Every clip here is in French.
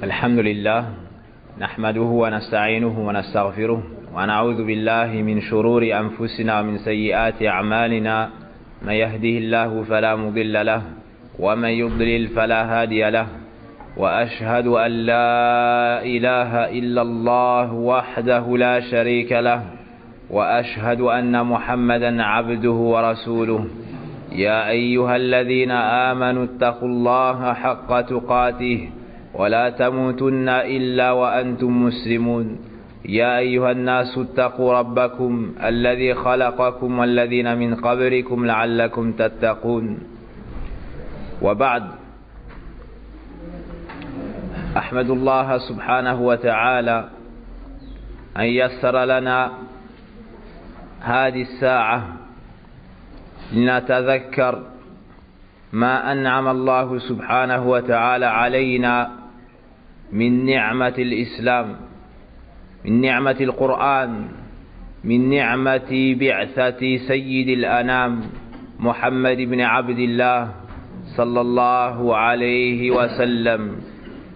الحمد لله نحمده ونستعينه ونستغفره ونعوذ بالله من شرور أنفسنا ومن سيئات أعمالنا. من يهده الله فلا مضل له ومن يضلل فلا هادي له، وأشهد أن لا إله إلا الله وحده لا شريك له، وأشهد أن محمدا عبده ورسوله. يا أيها الذين آمنوا اتقوا الله حق تقاته ولا تموتن إلا وأنتم مسلمون. يا أيها الناس اتقوا ربكم الذي خلقكم والذين من قبلكم لعلكم تتقون. وبعد، أحمد الله سبحانه وتعالى أن يسر لنا هذه الساعة لنتذكر ما أنعم الله سبحانه وتعالى علينا من نعمة الإسلام، من نعمة القرآن، من نعمة بعثة سيد الأنام محمد بن عبد الله صلى الله عليه وسلم.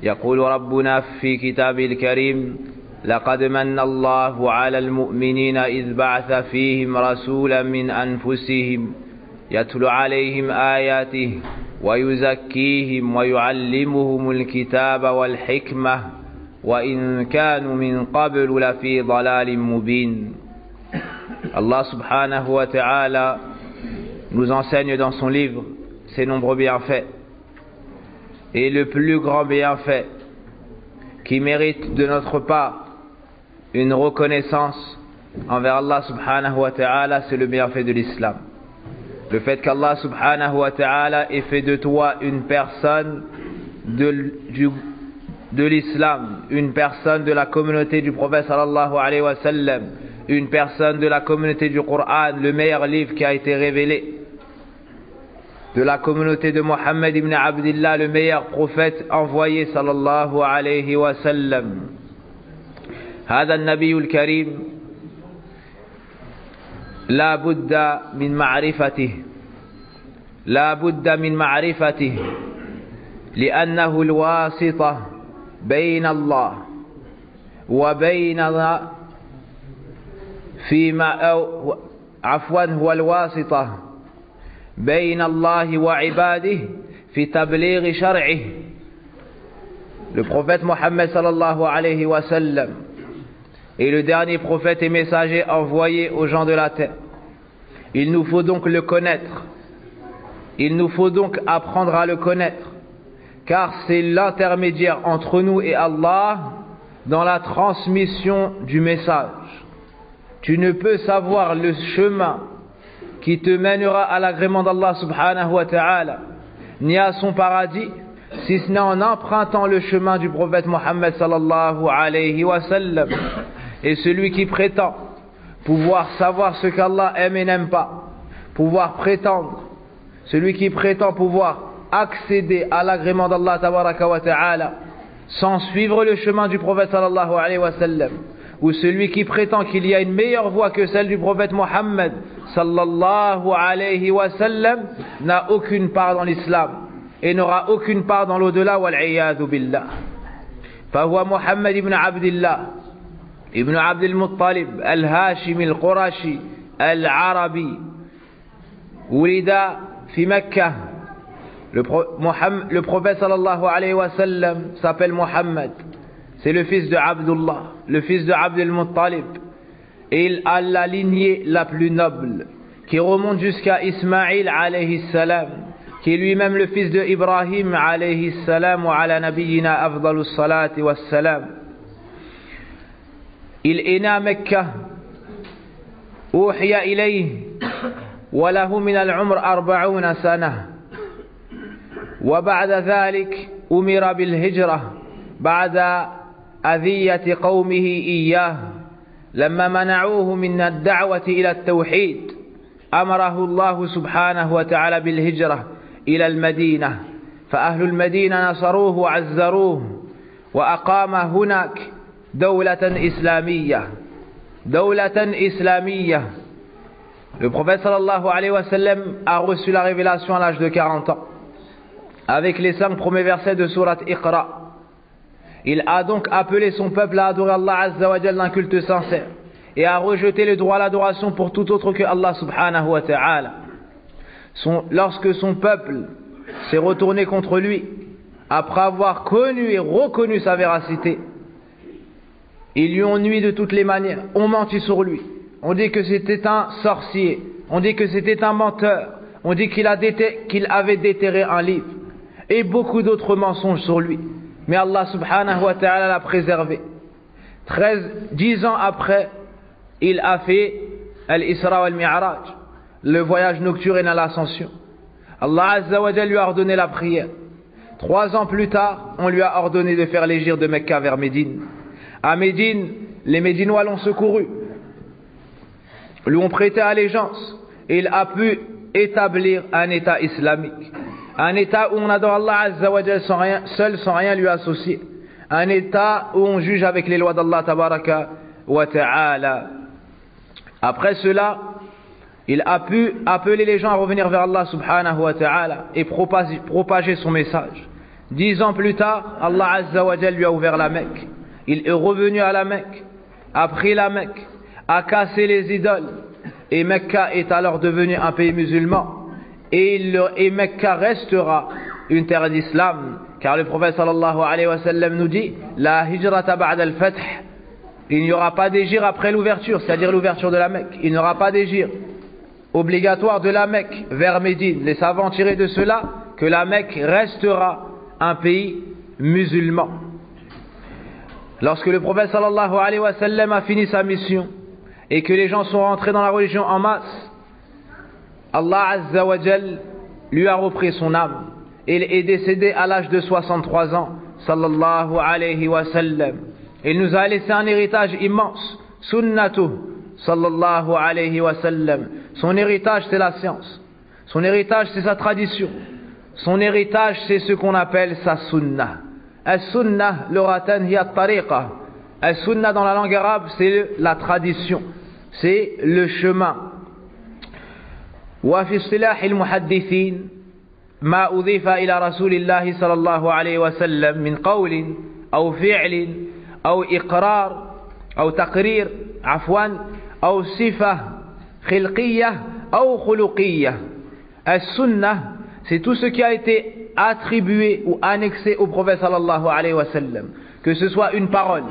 يقول ربنا في كتابه الكريم: لقد من الله على المؤمنين إذ بعث فيهم رسولا من أنفسهم يتلو عليهم آياته ويزكيهم ويعلمهم الكتاب والحكمة وإن كانوا من قبل لفي ضلال مبين. Allah subhanahu wa ta'ala nous enseigne dans son livre ses nombreux bienfaits. Et le plus grand bienfait qui mérite de notre part une reconnaissance envers Allah subhanahu wa ta'ala, c'est le bienfait de l'islam. Le fait qu'Allah subhanahu wa ta'ala ait fait de toi une personne de l'islam, une personne de la communauté du prophète sallallahu alayhi wa sallam, une personne de la communauté du Coran, le meilleur livre qui a été révélé, de la communauté de Mohammed ibn Abdillah, le meilleur prophète envoyé sallallahu alayhi wa sallam. هذا النبي الكريم لا بد من معرفته، لا بد من معرفته، لأنه الواسطة بين الله وبيننا هو الواسطة بين الله وعباده في تبليغ شرعه. Le prophète Mohammed sallallahu alayhi wa sallam est le dernier prophète et messager envoyé aux gens de la terre. Il nous faut donc le connaître. Il nous faut donc apprendre à le connaître, car c'est l'intermédiaire entre nous et Allah dans la transmission du message. Tu ne peux savoir le chemin qui te mènera à l'agrément d'Allah subhanahu wa ta'ala, ni à son paradis, si ce n'est en empruntant le chemin du prophète Mohammed sallallahu alayhi wa sallam. Et celui qui prétend pouvoir savoir ce qu'Allah aime et n'aime pas, pouvoir prétendre, celui qui prétend pouvoir accéder à l'agrément d'Allah tabaraka wa ta'ala sans suivre le chemin du prophète sallallahu alayhi wa sallam, ou celui qui prétend qu'il y a une meilleure voie que celle du prophète Mohammed sallallahu alayhi wa sallam, n'a aucune part dans l'islam et n'aura aucune part dans l'au-delà, wal-iyadhu billah. فهو محمد بن عبد الله ابن عبد المطلب الهاشمي القرشي العربي، ولد في مكة. Le prophète sallallahu alayhi wa sallam s'appelle Mohammed. C'est le fils de Abdullah, le fils de Abd al-Muttalib. Et il a la lignée la plus noble, qui remonte jusqu'à Ismaïl alayhi salam, qui est lui-même le fils de Ibrahim alayhi salam, wa ala nabiyyina afdalus salati was salam. Il est né à Mecca. أوحي إليه وله من العمر 40 سنة، وبعد ذلك أمر بالهجرة بعد أذية قومه إياه لما منعوه من الدعوة إلى التوحيد. أمره الله سبحانه وتعالى بالهجرة إلى المدينة، فأهل المدينة نصروه وعزروه، وأقام هناك دولة إسلامية، دولة إسلامية. Le prophète sallallahu alayhi wa sallam a reçu la révélation à l'âge de 40 ans, avec les 5 premiers versets de sourate Iqra. Il a donc appelé son peuple à adorer Allah Azza wa Jalla d'un culte sincère et à rejeter le droit à l'adoration pour tout autre que Allah subhanahu wa ta'ala. Lorsque son peuple s'est retourné contre lui, après avoir connu et reconnu sa véracité, ils lui ont nui de toutes les manières, ont menti sur lui, on dit que c'était un sorcier, on dit que c'était un menteur, on dit qu'il avait déterré un livre, et beaucoup d'autres mensonges sur lui. Mais Allah subhanahu wa ta'ala l'a préservé. 10 ans après, il a fait Al-Isra wal-Mi'raj, le voyage nocturne à l'ascension. Allah Azza wa Jalla lui a ordonné la prière. 3 ans plus tard, on lui a ordonné de faire l'hégire de Mecca vers Médine. À Médine, les Médinois l'ont secouru, lui ont prêté allégeance, et il a pu établir un État islamique. Un État où on adore Allah Azza wa Jalla seul, sans rien lui associer. Un État où on juge avec les lois d'Allah Tabaraka wa Ta'ala. Après cela, il a pu appeler les gens à revenir vers Allah Subhanahu wa Ta'ala et propager son message. 10 ans plus tard, Allah Azza wa Jalla lui a ouvert la Mecque. Il est revenu à la Mecque, a pris la Mecque, a cassé les idoles, et Mecca est alors devenu un pays musulman. Et Mecca restera une terre d'islam, car le prophète sallallahu alayhi wa sallam nous dit la hijrata ba'da al-fath, il n'y aura pas d'hégire après l'ouverture, c'est-à-dire l'ouverture de la Mecque. Il n'y aura pas d'hégire obligatoire de la Mecque vers Médine. Les savants tiraient de cela que la Mecque restera un pays musulman. Lorsque le prophète sallallahu alayhi wa sallam a fini sa mission et que les gens sont rentrés dans la religion en masse, Allah Azza wa Jal lui a repris son âme. Il est décédé à l'âge de 63 ans, sallallahu alayhi wa sallam. Il nous a laissé un héritage immense, sunnatuh, sallallahu alayhi wa sallam. Son héritage, c'est la science. Son héritage, c'est sa tradition. Son héritage, c'est ce qu'on appelle sa sunnah. As-sunnah, luratan hiya at-tariqa. As-sunnah dans la langue arabe, c'est la tradition. C'est le chemin. وفي اصطلاح المحدثين ما أضيف إلى رسول الله صلى الله عليه وسلم من قول أو فعل أو إقرار أو تقرير أو صفة خلقية أو خلقية. السنة, c'est tout ce qui a été attribué ou annexé au prophète sallallahu alayhi wa sallam, que ce soit une parole,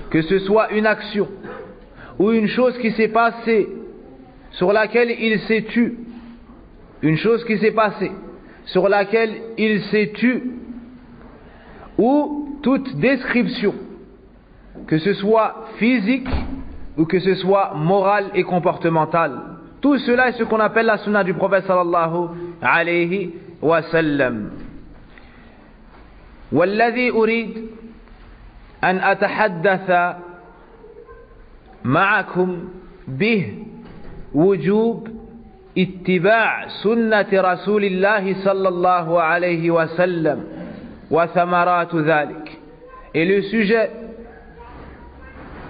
que ce soit une action ou une chose qui s'est passée sur laquelle il s'est tu, une chose qui s'est passée sur laquelle il s'est tu, ou toute description, que ce soit physique ou que ce soit morale et comportementale. Tout cela est ce qu'on appelle la sunna du prophète sallallahu alayhi wa sallam. والذي أريد أن أتحدث معكم به وجوب اتباع سنة رسول الله صلى الله عليه وسلم وثمرات ذلك. Et le sujet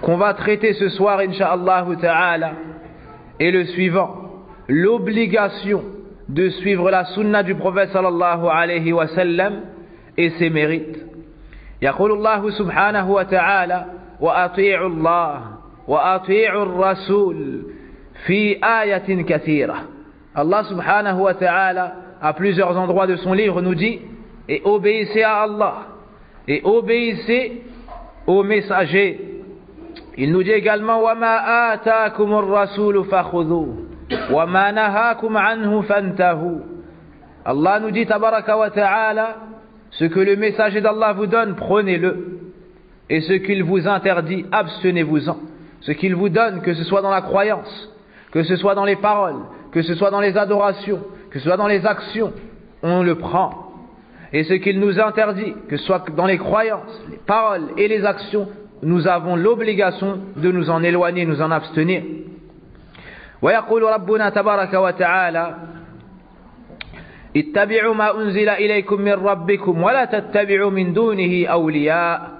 qu'on va traiter ce soir, incha'Allah ta'ala, est le suivant: l'obligation de suivre la sunna du prophète sallallahu alayhi wa sallam et ses mérites. يقول الله سبحانه وتعالى وأطيعوا الله وأطيعوا الرسول في آية كثيرة. Allah subhanahu wa ta'ala, à plusieurs endroits de son livre, nous dit: et obéissez à Allah et obéissez aux messagers. Il nous dit également: وَمَا آتَاكُمُ الرَّسُولُ فَخُذُوهُ وَمَا نَهَاكُمْ عَنْهُ فَانْتَهُوا. Allah nous dit tabaraka wa ta'ala: ce que le messager d'Allah vous donne, prenez-le, et ce qu'il vous interdit, abstenez-vous-en. Ce qu'il vous donne, que ce soit dans la croyance, que ce soit dans les paroles, que ce soit dans les adorations, que ce soit dans les actions, on le prend. Et ce qu'il nous interdit, que ce soit dans les croyances, les paroles et les actions, nous avons l'obligation de nous en éloigner, nous en abstenir. ويقول ربنا تبارك وتعالى: اتبعوا ما أنزل إليكم من ربكم ولا تتبعوا من دونه أولياء.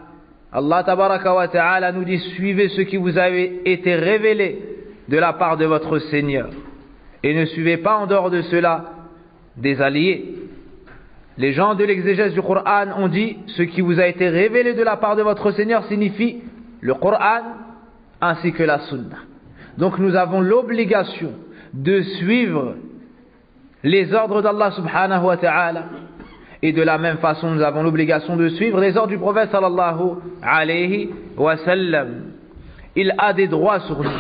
Allah tabaraka wa ta'ala nous dit: suivez ce qui vous a été révélé de la part de votre Seigneur et ne suivez pas en dehors de cela des alliés. Les gens de l'exégèse du Coran ont dit ce qui vous a été révélé de la part de votre Seigneur signifie le Coran ainsi que la Sunna. Donc nous avons l'obligation de suivre les ordres d'Allah subhanahu wa ta'ala, et de la même façon nous avons l'obligation de suivre les ordres du prophète sallallahu alayhi wa sallam. Il a des droits sur nous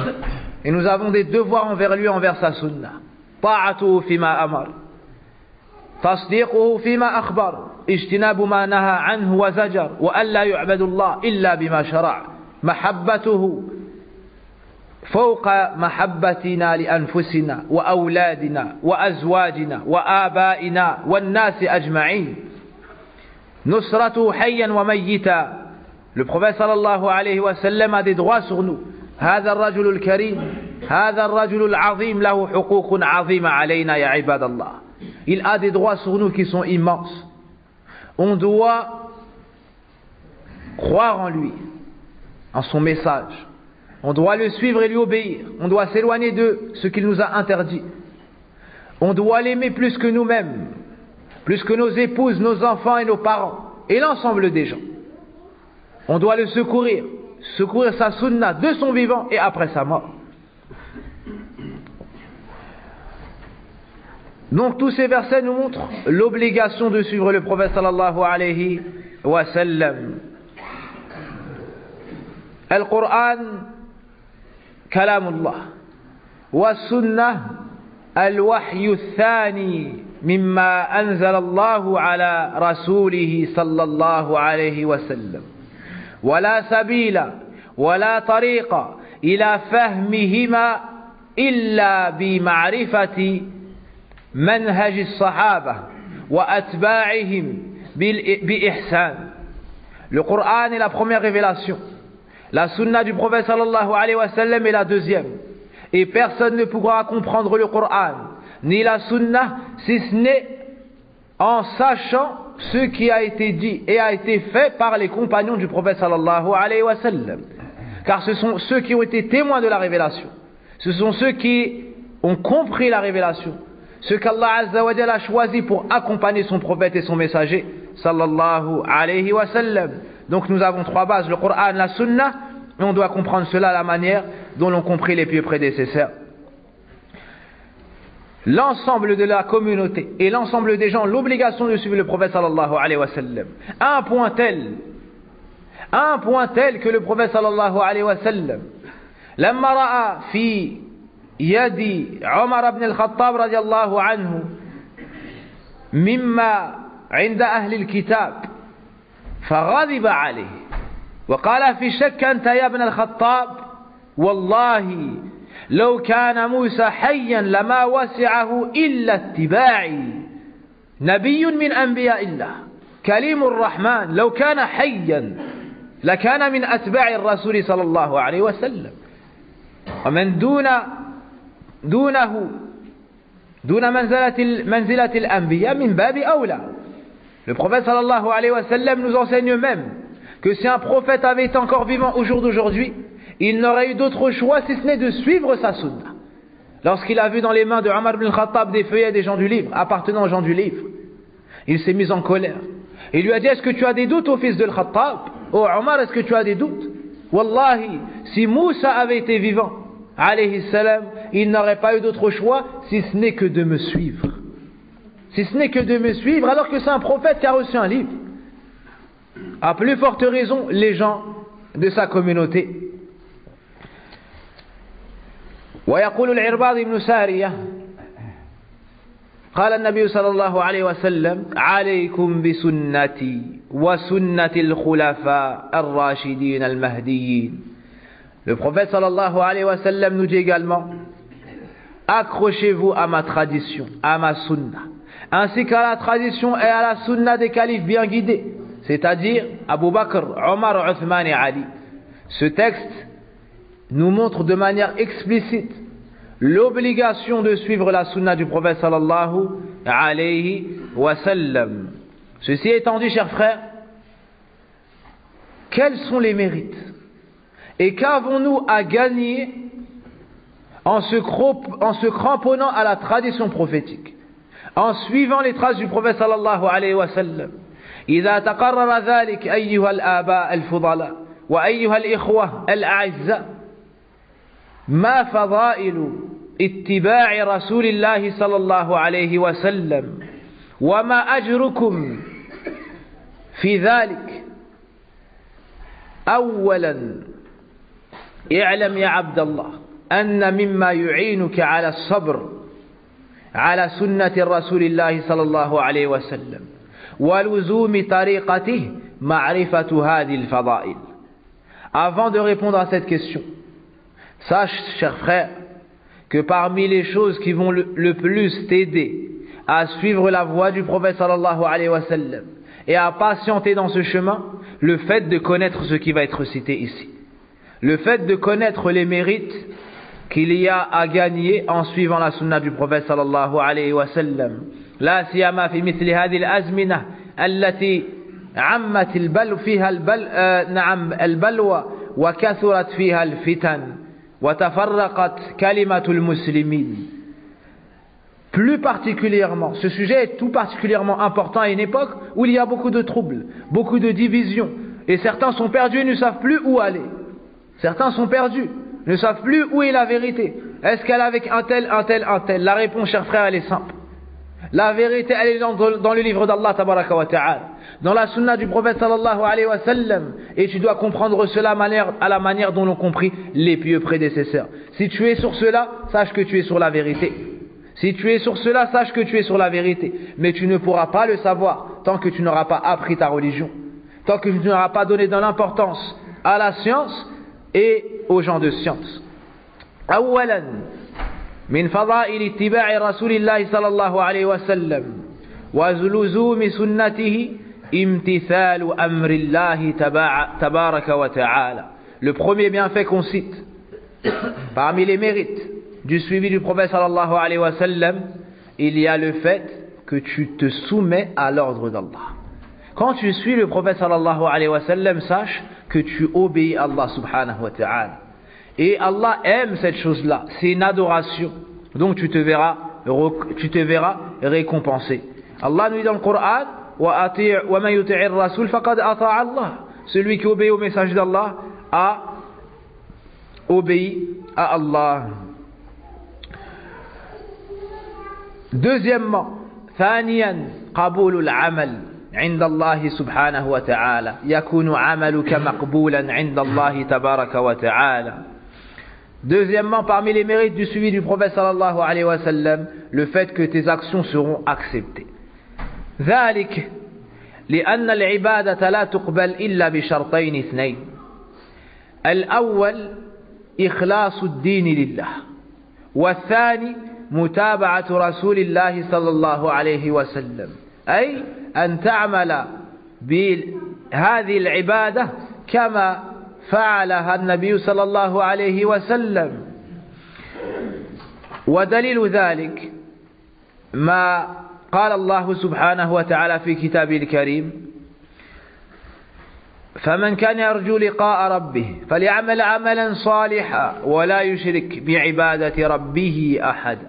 et nous avons des devoirs envers lui, envers sa sunna. Ta'atuhu fima amar, tasdiquhu fima akhbar, ijtinabu ma naha anhu wa zajar, wa alla yu'badu Allah illa bima shara', mahabbatuhu فوق محبتنا لأنفسنا وأولادنا وأزواجنا وآبائنا والناس أجمعين نصرته حيا وميتا. Le prophète sallallahu alayhi wa sallam a des droits sur nous. هذا الرجل الكريم هذا الرجل العظيم له حقوق عظيمة علينا يا عباد الله. Il a des droits sur nous qui sont immenses. On doit croire en lui, en son message. On doit le suivre et lui obéir. On doit s'éloigner de ce qu'il nous a interdit. On doit l'aimer plus que nous-mêmes, plus que nos épouses, nos enfants et nos parents, et l'ensemble des gens. On doit le secourir sa sunna de son vivant et après sa mort. Donc tous ces versets nous montrent l'obligation de suivre le prophète sallallahu alayhi wa sallam. Al-Qur'an كلام الله والسنة الوحي الثاني مما أنزل الله على رسوله صلى الله عليه وسلم ولا سبيل ولا طريق إلى فهمهما إلا بمعرفة منهج الصحابة وأتباعهم بإحسان. Le Coran est la première révélation. La sunna du prophète sallallahu alayhi wa sallam est la deuxième. Et personne ne pourra comprendre le Coran ni la sunna si ce n'est en sachant ce qui a été dit et a été fait par les compagnons du prophète sallallahu alayhi wa sallam. Car ce sont ceux qui ont été témoins de la révélation. Ce sont ceux qui ont compris la révélation. Ceux qu'Allah azza wa jalla a choisi pour accompagner son prophète et son messager sallallahu alayhi wa sallam. Donc nous avons trois bases, le Coran, la Sunna, et on doit comprendre cela à la manière dont l'ont compris les pieux prédécesseurs. L'ensemble de la communauté et l'ensemble des gens ont l'obligation de suivre le prophète sallallahu alayhi wa sallam. À un point tel que le prophète sallallahu alayhi wa sallam, لما رأى في يد عمر بن الخطاب رضي الله عنه مما عند أهل الكتاب فغضب عليه وقال في شك أنت يا ابن الخطاب والله لو كان موسى حيا لما وسعه إلا اتباعي نبي من أنبياء الله كليم الرحمن لو كان حيا لكان من أتباع الرسول صلى الله عليه وسلم ومن دون منزلة الأنبياء من باب أولى. Le prophète sallallahu alayhi wa sallam nous enseigne même que si un prophète avait été encore vivant au jour d'aujourd'hui, il n'aurait eu d'autre choix si ce n'est de suivre sa sunna. Lorsqu'il a vu dans les mains de Omar ibn al-Khattab des feuillets des gens du livre, appartenant aux gens du livre, il s'est mis en colère. Il lui a dit: est-ce que tu as des doutes, ô fils de al-Khattab? Oh Omar, est-ce que tu as des doutes? Wallahi, si Moussa avait été vivant, alayhi salam, il n'aurait pas eu d'autre choix si ce n'est que de me suivre. Si ce n'est que de me suivre, alors que c'est un prophète qui a reçu un livre. À plus forte raison, les gens de sa communauté. ويقول العرباض بن سارية قال النبي صلى الله عليه وسلم عليكم بسنتي وسنة الخلفاء الراشدين المهديين. Le prophète sallallahu alayhi wa sallam nous dit également: accrochez-vous à ma tradition, à ma sunna, ainsi qu'à la tradition et à la sunna des califes bien guidés, c'est-à-dire Abu Bakr, Omar, Uthman et Ali. Ce texte nous montre de manière explicite l'obligation de suivre la sunna du prophète sallallahu alayhi wa sallam. Ceci étant dit, chers frères, quels sont les mérites et qu'avons-nous à gagner en se cramponnant à la tradition prophétique, en suivant les traces du prophète sallallahu alayhi wa sallam. إذا تقرر ذلك أيها الآباء الفضلاء وأيها الإخوة الأعزاء ما فضائل اتباع رسول الله صلى الله عليه وسلم وما أجركم في ذلك. أولا اعلم يا عبد الله أن مما يعينك على الصبر على سنة رسول الله صلى الله عليه وسلم ولزوم طريقته معرفة هذه الفضائل. Avant de répondre à cette question, sache, cher frère, que parmi les choses qui vont le plus t'aider à suivre la voie du prophète sallallahu alayhi wa sallam et à patienter dans ce chemin, le fait de connaître ce qui va être cité ici. Le fait de connaître les mérites qu'il y a à gagner en suivant la sunna du prophète sallallahu alayhi wa sallam. لا سيما في مثل هذه الأزمنة التي عمت البلوى وكثرت فيها الفتن وتفرقت كلمة المسلمين. Plus particulièrement, ce sujet est tout particulièrement important à une époque où il y a beaucoup de troubles, beaucoup de divisions, et certains sont perdus et ne savent plus où aller. Certains sont perdus, ne savent plus où est la vérité. Est-ce qu'elle est avec un tel, un tel, un tel? La réponse, cher frère, elle est simple. La vérité, elle est dans le livre d'Allah tabaraka wa ta'ala, dans la sunna du prophète sallallahu alayhi wa sallam, et tu dois comprendre cela à la manière dont l'ont compris les pieux prédécesseurs. Si tu es sur cela, sache que tu es sur la vérité. Si tu es sur cela, sache que tu es sur la vérité. Mais tu ne pourras pas le savoir tant que tu n'auras pas appris ta religion, tant que tu n'auras pas donné de l'importance à la science et aux gens de science. أولا من فضائل اتباع رسول الله صلى الله عليه وسلم ولزوم سنته امتثال أمر الله تبارك وتعالى. Le premier bienfait qu'on cite parmi les mérites du suivi du prophète sallallahu alayhi wa sallam, il y a le fait que tu te soumets à l'ordre d'Allah. Quand tu suis le prophète sallallahu alayhi wa sallam, sache que tu obéis à Allah subhanahu wa ta'ala. Et Allah aime cette chose-là, c'est une adoration. Donc tu te verras récompensé. Allah nous dit dans le Coran, وَمَنْ يُطِعِ الرَّسُولَ فَقَدْ أَطَاعَ اللَّهِ. Celui qui obéit au message d'Allah a obéi à Allah. Deuxièmement, ثانيا قبول العمل عند الله سبحانه وتعالى يكون عملك مقبولا عند الله تبارك وتعالى. Deuxièmement, parmi les mérites du suivi du prophète sallallahu alayhi wa sallam, le fait que tes actions seront acceptées. ذلك لأن العبادة لا تقبل إلا بشرطين اثنين. الأول إخلاص الدين لله، والثاني متابعة رسول الله صلى الله عليه وسلم، أي أن تعمل بهذه العبادة كما فعلها النبي صلى الله عليه وسلم. ودليل ذلك ما قال الله سبحانه وتعالى في كتابه الكريم: فمن كان يرجو لقاء ربه فليعمل عملا صالحا ولا يشرك بعبادة ربه أحدا.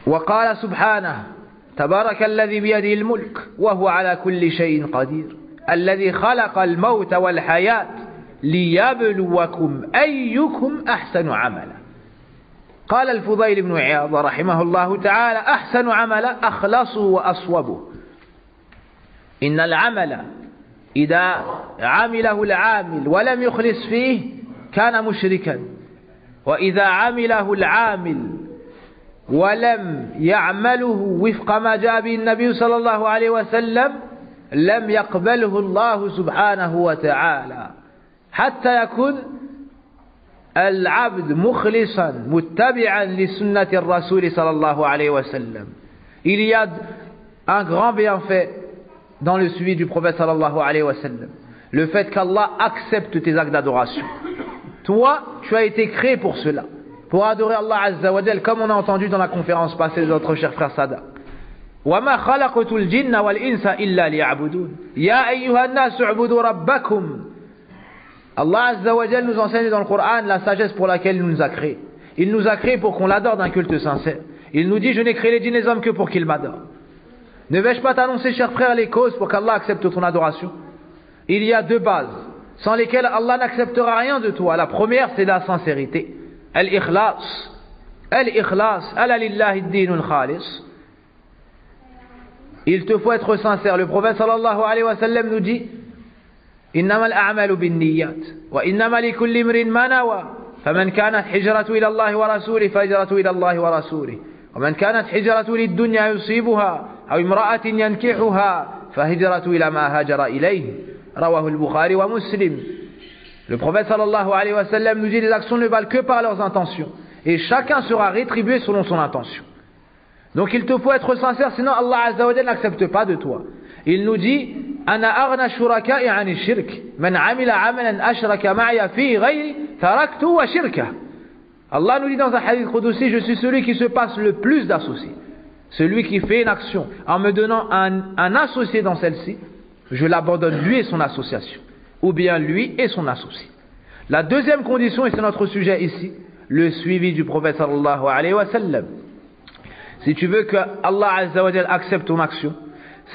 وقال سبحانه: تبارك الذي بيده الملك وهو على كل شيء قدير الذي خلق الموت والحياة ليبلوكم أيكم أحسن عملا. قال الفضيل بن عياض رحمه الله تعالى: أحسن عملا أخلصه وأصوبه. إن العمل إذا عمله العامل ولم يخلص فيه كان مشركا، وإذا عمله العامل ولم يعمله وفق ما جاء به النبي صلى الله عليه وسلم لم يقبله الله سبحانه وتعالى، حتى يكون العبد مخلصا متبعا لسنة الرسول صلى الله عليه وسلم. Il y a un grand bienfait dans le suivi du prophète sallallahu alayhi wa sallam, le fait qu'Allah accepte tes actes d'adoration. Toi, tu as été créé pour cela, pour adorer Allah Azza wa Jal, comme on a entendu dans la conférence passée de notre cher frère Sada. وَمَا خَلَقْتُ الْجِنَّ وَالْإِنسَ إِلَّا لِيَعْبُدُونَ يَا أَيُّهَا النَّاسُ اعْبُدُوا رَبَّكُمْ. Allah Azza wa Jal nous enseigne dans le Coran la sagesse pour laquelle il nous a créés. Il nous a créés pour qu'on l'adore d'un culte sincère. Il nous dit, je n'ai créé les djinns et les hommes que pour qu'ils m'adorent. Ne vais-je pas t'annoncer, cher frère, les causes pour qu'Allah accepte ton adoration? Il y a deux bases sans lesquelles Allah n'acceptera rien de toi. La première, c'est la sincérité. Al-ikhlas. Al-ikhlas. Ala lillahi ad-dinul khalis. Il te faut être sincère. Le prophète sallallahu alayhi wa sallam nous dit, إنما الأعمال بالنيات وإنما لكل امرئ ما نوى فمن كانت هجرته إلى الله ورسوله فهجرته إلى الله ورسوله ومن كانت هجرته للدنيا يصيبها أو امرأة ينكحها فهجرته إلى ما هاجر إليه رواه البخاري ومسلم. Le prophète sallallahu alayhi wa sallam nous dit, les actions ne valent que par leurs intentions et chacun sera rétribué selon son intention. Donc il te faut être sincère, sinon Allah Azza wa Jalla n'accepte pas de toi. Il nous dit, Ana aghna shuraka'i 'ani shirk, man 'amila 'amalan ashraka ma'iya fi ghayri taraktu wa shirka. Allah nous dit dans un hadith qudsi, je suis celui qui se passe le plus d'associés. Celui qui fait une action en me donnant un associé dans celle-ci, je l'abandonne lui et son association, ou bien lui et son associé. La deuxième condition, et c'est notre sujet ici, le suivi du prophète sallallahu alayhi wa sallam. Si tu veux que Allah Azza wa Jalla accepte ton action,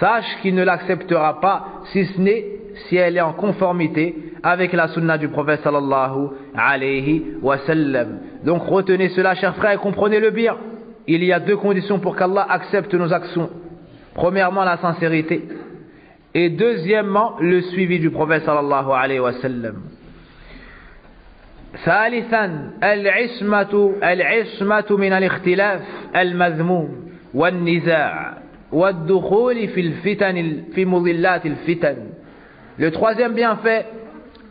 sache qu'il ne l'acceptera pas si ce n'est si elle est en conformité avec la sunna du prophète sallallahu alayhi wa sallam. Donc retenez cela, chers frères, et comprenez-le bien. Il y a deux conditions pour qu'Allah accepte nos actions. Premièrement, la sincérité. Et deuxièmement, le suivi du prophète sallallahu alayhi wa sallam. ثالثا العصمة من الاختلاف المذموم والنزاع والدخول في الفتن في مضلات الفتن. Le troisième bienfait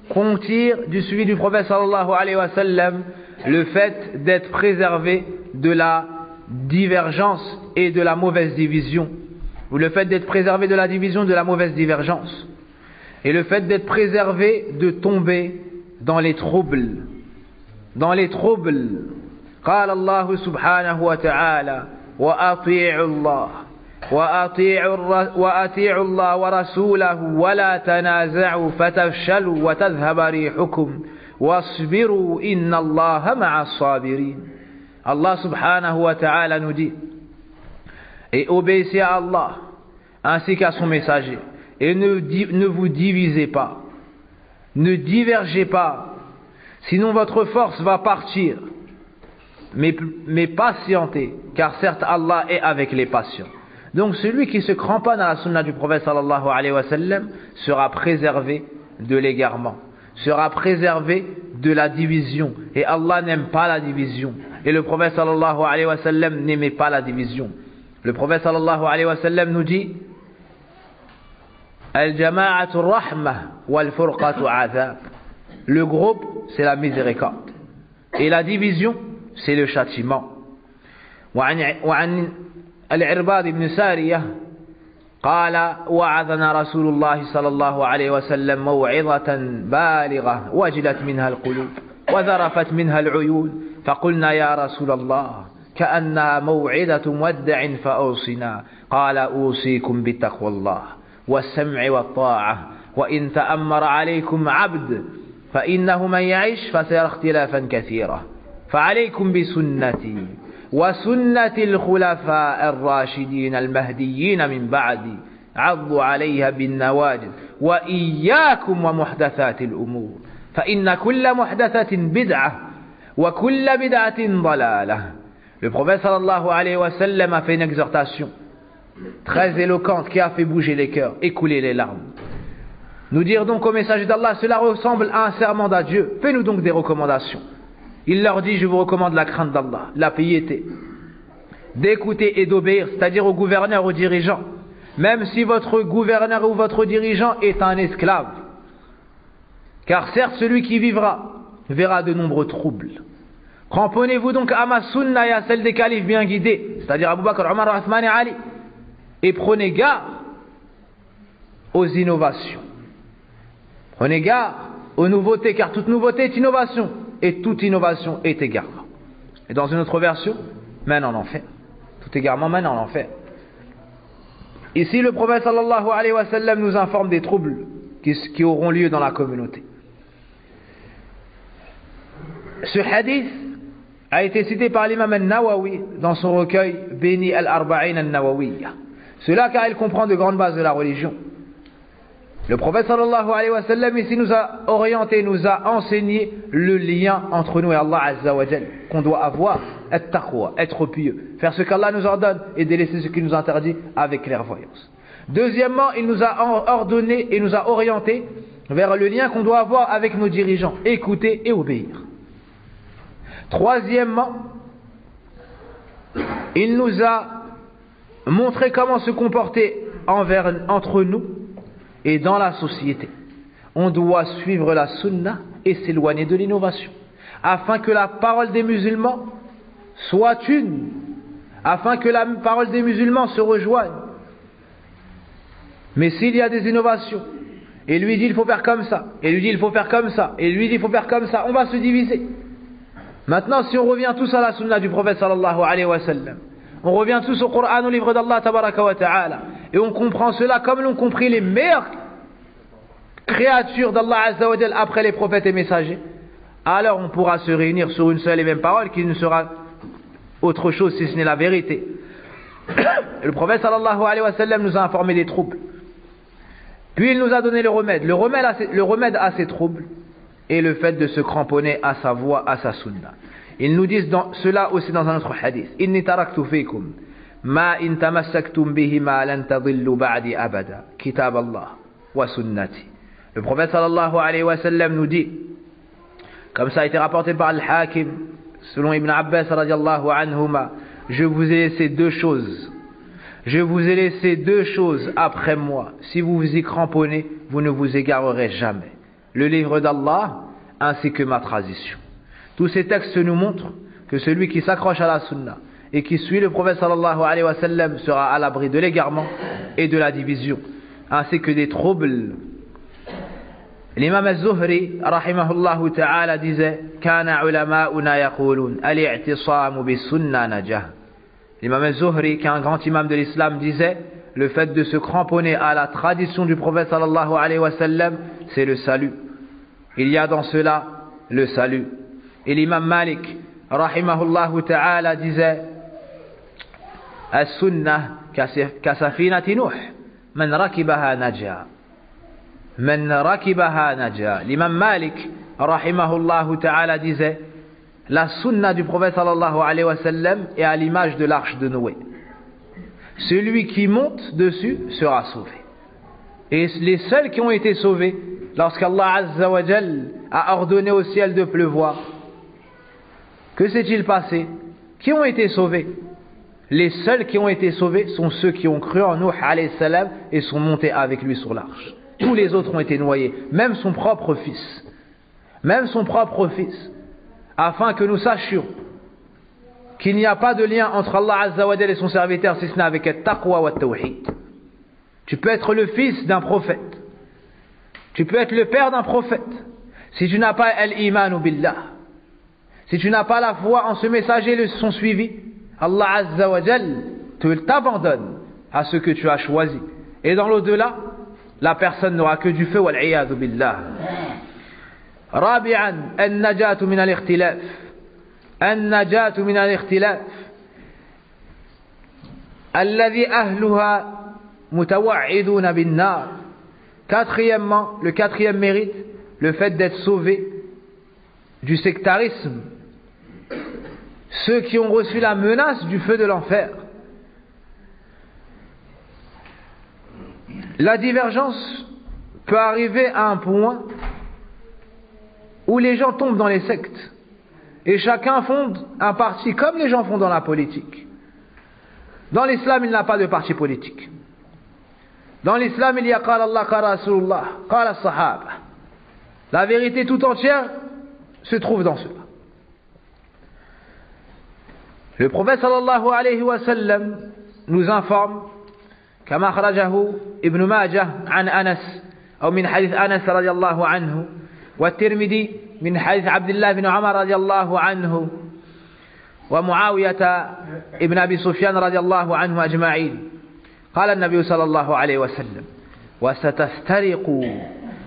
qu'on tire du suivi du prophète sallallahu alayhi wa sallam, le fait d'être préservé de la divergence et de la mauvaise division, ou le fait d'être préservé de la division, de la mauvaise divergence, et le fait d'être préservé de tomber dans les troubles. Dans les troubles. قال الله سبحانه وتعالى وأطيعوا الله وأطيعوا الله ورسوله ولا تنازعوا فتفشلوا وتذهب ريحكم واصبروا إن الله مع الصابرين. Allah subhanahu wa ta'ala nous dit, et obéissez à Allah ainsi qu'à son messager, et ne vous divisez pas, ne divergez pas, sinon votre force va partir. Mais patientez, car certes Allah est avec les patients. Donc celui qui se cramponne à la sunna du prophète sallallahu alayhi wa sallam sera préservé de l'égarement, sera préservé de la division. Et Allah n'aime pas la division. Et le prophète sallallahu alayhi wa sallam n'aimait pas la division. Le prophète sallallahu alayhi wa sallam nous dit, Al-jama'atu rahmah wal-furqatu azab. Le groupe, c'est la miséricorde. Et la division, c'est le châtiment. وعن العرباض بن سارية قال وعظنا رسول الله صلى الله عليه وسلم موعظة بالغة وجلت منها القلوب وذرفت منها العيون فقلنا يا رسول الله كأنها موعظة مودع فأوصنا قال أوصيكم بتقوى الله والسمع والطاعة وإن تأمر عليكم عبد فإنه من يعيش فسيرى اختلافا كثيرا فعليكم بسنتي وسنة الخلفاء الراشدين المهديين من بعدي عضوا عليها بالنواجذ وإياكم ومحدثات الأمور فإن كل محدثة بدعة وكل بدعة ضلالة. Le prophète sallallahu alayhi wa sallam a fait une exhortation très éloquente qui a fait bouger les cœurs et couler les larmes. Nous dire donc au message d'Allah, cela ressemble à un serment d'adieu. Fais-nous donc des recommandations. Il leur dit, je vous recommande la crainte d'Allah, la piété, d'écouter et d'obéir, c'est-à-dire au gouverneur, aux dirigeants, même si votre gouverneur ou votre dirigeant est un esclave. Car certes, celui qui vivra verra de nombreux troubles. Cramponnez-vous donc à ma sunna et à celle des califes bien guidés, c'est-à-dire Abu Bakr, Omar, Othman et Ali, et prenez garde aux innovations. Prenez garde aux nouveautés, car toute nouveauté est innovation. Et toute innovation est égarement. Et dans une autre version, mène en enfer. Tout égarement mène en enfer. Ici, le prophète sallallahu alayhi wa sallam nous informe des troubles qui auront lieu dans la communauté. Ce hadith a été cité par l'imam al-Nawawi dans son recueil Béni al-Arba'in al-Nawawiyya. Cela car il comprend de grandes bases de la religion. Le prophète sallallahu alayhi wa sallam ici nous a orienté, nous a enseigné le lien entre nous et Allah Azza wa Jal, qu'on doit avoir, at-taqwa, être pieux, faire ce qu'Allah nous ordonne et délaisser ce qu'il nous interdit avec clairvoyance. Deuxièmement, il nous a ordonné et nous a orienté vers le lien qu'on doit avoir avec nos dirigeants, écouter et obéir. Troisièmement, il nous a montré comment se comporter entre nous et dans la société. On doit suivre la sunna et s'éloigner de l'innovation, afin que la parole des musulmans soit une, afin que la parole des musulmans se rejoigne. Mais s'il y a des innovations, et lui dit il faut faire comme ça, et lui dit il faut faire comme ça, et lui dit il faut faire comme ça, on va se diviser. Maintenant, si on revient tous à la sunna du prophète sallallahu alayhi wa sallam, on revient tous au Coran, au livre d'Allah tabaraka wa ta'ala, et on comprend cela comme l'ont compris les meilleures créatures d'Allah azza wa jal après les prophètes et messagers, alors on pourra se réunir sur une seule et même parole qui ne sera autre chose si ce n'est la vérité. Le prophète sallallahu alayhi wa sallam nous a informé des troubles, puis il nous a donné le remède. Le remède à ces troubles est le fait de se cramponner à sa voix, à sa sunna. Ils nous disent cela aussi dans un autre hadith. Inni taraktu fikum ma in tamassaktum bihima lan tadillu ba'di abada kitab Allah wa sunnati. Le prophète sallallahu alayhi wa sallam nous dit, comme ça a été rapporté par Al-Hakim selon Ibn Abbas radiyallahu anhuma, je vous ai laissé deux choses. Je vous ai laissé deux choses après moi. Si vous vous y cramponnez, vous ne vous égarerez jamais. Le livre d'Allah ainsi que ma tradition. Tous ces textes nous montrent que celui qui s'accroche à la sunna et qui suit le prophète sallallahu alayhi wa sallam sera à l'abri de l'égarement et de la division, ainsi que des troubles. L'imam al-Zuhri rahimahullahu ta'ala disait kana ulama'una yaqulun al-i'tisamu bis-sunnah najah. L'imam al-Zuhri, qui est un grand imam de l'islam, disait le fait de se cramponner à la tradition du prophète sallallahu alayhi wa sallam, c'est le salut. Il y a dans cela le salut. Et l'imam Malik rahimahullahu ta'ala disait as-sunnah kasafinati Nuh man rakibaha naja. Man rakibaha naja. L'imam Malik rahimahullahu ta'ala disait la sunna du prophète sallallahu alayhi wa sallam est à l'image de l'arche de Noé. Celui qui monte dessus sera sauvé. Et les seuls qui ont été sauvés lorsqu'Allah azza wa jal a ordonné au ciel de pleuvoir, que s'est-il passé? Qui ont été sauvés? Les seuls qui ont été sauvés sont ceux qui ont cru en Nuh alayhi salam et sont montés avec lui sur l'arche. Tous les autres ont été noyés, même son propre fils. Même son propre fils. Afin que nous sachions qu'il n'y a pas de lien entre Allah azza wa jal et son serviteur si ce n'est avec le taqwa wa tawhid. Tu peux être le fils d'un prophète. Tu peux être le père d'un prophète. Si tu n'as pas al-imanu billah, si tu n'as pas la foi en ce messager et son suivi, Allah azza wa jal t'abandonne à ce que tu as choisi. Et dans l'au-delà, la personne n'aura que du feu, wal-iyadu billah. رابعا النجاة من الاختلاف. النجاة من الاختلاف الذي أهلها متوعدون بالنار. Quatrièmement, le quatrième mérite, le fait d'être sauvé du sectarisme. Ceux qui ont reçu la menace du feu de l'enfer. La divergence peut arriver à un point où les gens tombent dans les sectes et chacun fonde un parti comme les gens font dans la politique. Dans l'islam, il n'y a pas de parti politique. Dans l'islam, il y a qala Allah, qala Rasulullah, qala Sahaba. La vérité tout entière se trouve dans cela. Le prophète sallallahu alayhi wa sallam nous informe كما أخرجه ابن ماجه عن أنس أو من حديث أنس رضي الله عنه والترمذي من حديث عبد الله بن عمر رضي الله عنه ومعاوية ابن أبي سفيان رضي الله عنه أجمعين. قال النبي صلى الله عليه وسلم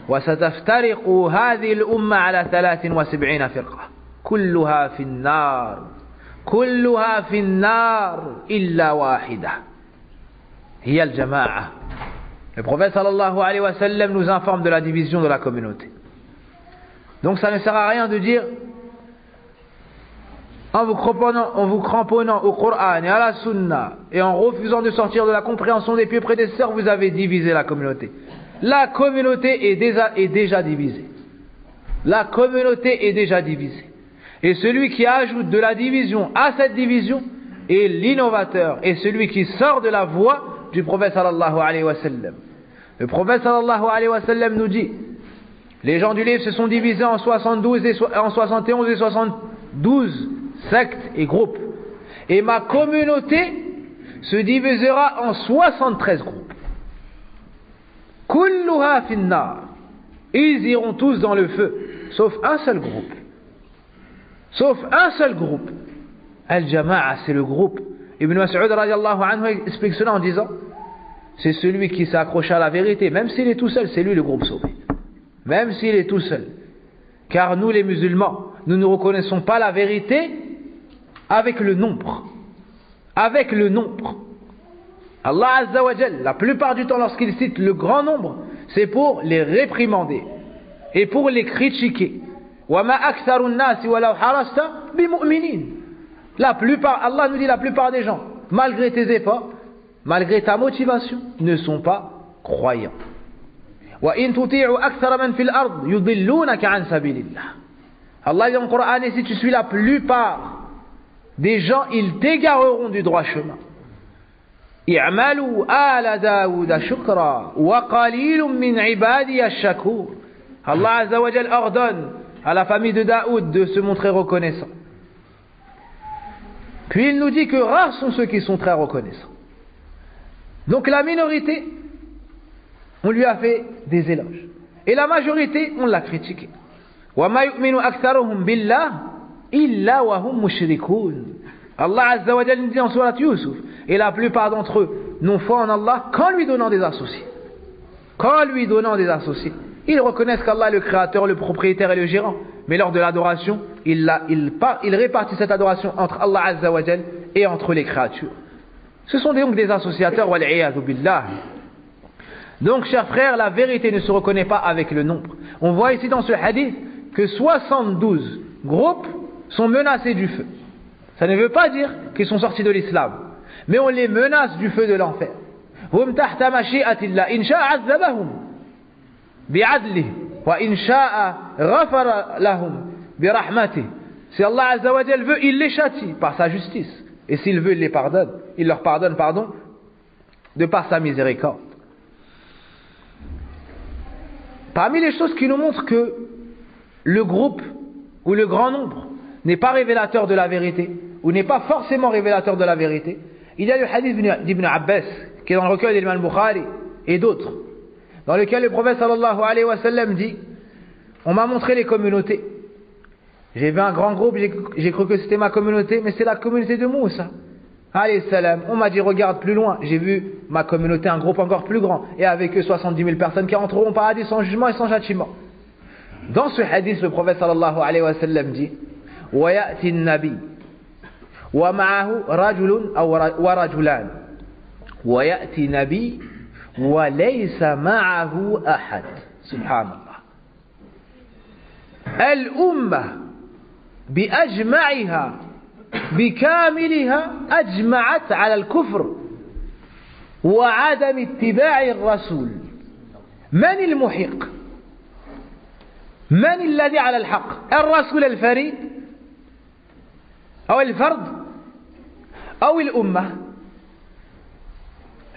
وستفترق هذه الأمة على 73 فرقة كلها في النار كلها في النار إلا واحدة هي الجماعة. Le prophète sallallahu alayhi wa sallam nous informe de la division de la communauté. Donc ça ne sert à rien de dire en vous cramponnant au Coran et à la Sunna et en refusant de sortir de la compréhension des pieux prédécesseurs, vous avez divisé la communauté. La communauté est déjà divisée. La communauté est déjà divisée. Et celui qui ajoute de la division à cette division est l'innovateur et celui qui sort de la voie du prophète sallallahu alayhi wa sallam. Le prophète sallallahu alayhi wa sallam nous dit: les gens du livre se sont divisés en 71 et 72 sectes et groupes. Et ma communauté se divisera en 73 groupes. Kulluha finnar. Ils iront tous dans le feu, sauf un seul groupe. Sauf un seul groupe. Al-Jama'a, c'est le groupe. Ibn Mas'ud radiallahu anhu explique cela en disant: c'est celui qui s'accroche à la vérité, même s'il est tout seul, c'est lui le groupe sauvé. Même s'il est tout seul. Car nous les musulmans, nous ne reconnaissons pas la vérité avec le nombre. Avec le nombre. Allah Azza wa Jal, la plupart du temps lorsqu'il cite le grand nombre, c'est pour les réprimander et pour les critiquer. وَمَا أَكْثَرُ النَّاسِ وَلَوْ حَرَصْتَ بِمُؤْمِنِينَ. La plupart, Allah nous dit, la plupart des gens, malgré tes efforts, malgré ta motivation, ne sont pas croyants. وَإِن تُطِيعُ أَكْثَرَ مَنْ فِي الْأَرْضِ يُضِلُّونَكَ عَنْ سَبِيلِ اللَّهِ. Allah dit dans le Coran, et si tu suis la plupart des gens, ils t'égareront du droit chemin. اعملوا آل داود شكرا وقليل من عبادي الشكور. Allah Azza wa Jal ordonne à la famille de Daoud de se montrer reconnaissant. Puis il nous dit que rares sont ceux qui sont très reconnaissants. Donc la minorité, on lui a fait des éloges. Et la majorité, on l'a critiqué. وَمَا يُؤْمِنُ أَكْثَرُهُمْ بِاللَّهِ إِلَّا وَهُمْ مُشْرِكُونَ. Allah Azza wa Jal nous dit en Surat Yusuf, et la plupart d'entre eux n'ont foi en Allah qu'en lui donnant des associés. Qu'en lui donnant des associés. Ils reconnaissent qu'Allah est le créateur, le propriétaire et le gérant. Mais lors de l'adoration, il répartit cette adoration entre Allah Azza wa Jal et entre les créatures. Ce sont donc des associateurs, wal'iyadu billah. Donc, chers frères, la vérité ne se reconnaît pas avec le nombre. On voit ici dans ce hadith que 72 groupes sont menacés du feu. Ça ne veut pas dire qu'ils sont sortis de l'islam, mais on les menace du feu de l'enfer. Hum tahta mashi'atillah, in sha'a 'azzabahum bi'adlihi wa in sha'a ghafara lahum bi rahmatihi. Si Allah Azza wa Jal veut, il les châtie par sa justice, et s'il veut, il leur pardonne, de par sa miséricorde. Parmi les choses qui nous montrent que le groupe ou le grand nombre n'est pas révélateur de la vérité, ou n'est pas forcément révélateur de la vérité, il y a le hadith d'Ibn Abbas, qui est dans le recueil d'Imam Bukhari, et d'autres, dans lequel le prophète sallallahu alayhi wa sallam dit: on m'a montré les communautés. J'ai vu un grand groupe, j'ai cru que c'était ma communauté, mais c'est la communauté de Moussa alayhi salam. On m'a dit: regarde plus loin. J'ai vu ma communauté, un groupe encore plus grand, et avec eux 70 000 personnes qui entreront au paradis sans jugement et sans châtiment. Dans ce hadith, le prophète sallallahu alayhi wa sallam dit: وَيَأْتِ النَّبِيُّ وَمَعَهُ رَجُلٌ أَوْ وَرَجُلَانِ وَيَأْتِ نَبِيٌّ وَلَيْسَ مَعَهُ أَحَدٌ. سبحان الله. الأمة بأجمعها بكاملها أجمعت على الكفر وعدم اتباع الرسول. من المحق؟ من الذي على الحق؟ الرسول الفريد أو الفرد أو الأمة؟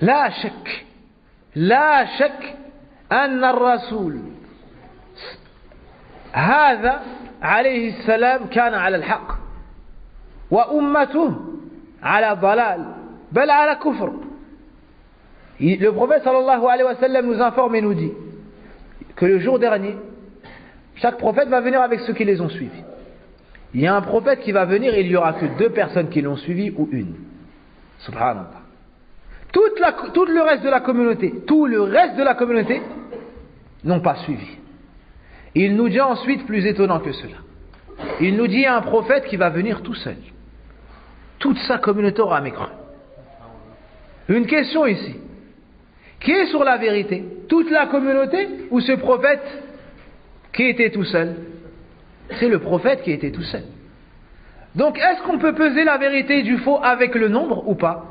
لا شك أن الرسول هذا عليه السلام كان على الحق وأمته على ضلال بل على كفر. Le prophète sallallahu alayhi wa sallam nous informe et nous dit que le jour dernier, chaque prophète va venir avec ceux qui les ont suivis. Il y a un prophète qui va venir et il n'y aura que 2 personnes qui l'ont suivi ou une. Subhanallah. Tout le reste de la communauté n'ont pas suivi. Il nous dit ensuite, plus étonnant que cela, il nous dit il y a un prophète qui va venir tout seul. Toute sa communauté aura mécru. Une question ici. Qui est sur la vérité? Toute la communauté ou ce prophète qui était tout seul? C'est le prophète qui était tout seul. Donc est-ce qu'on peut peser la vérité du faux avec le nombre ou pas?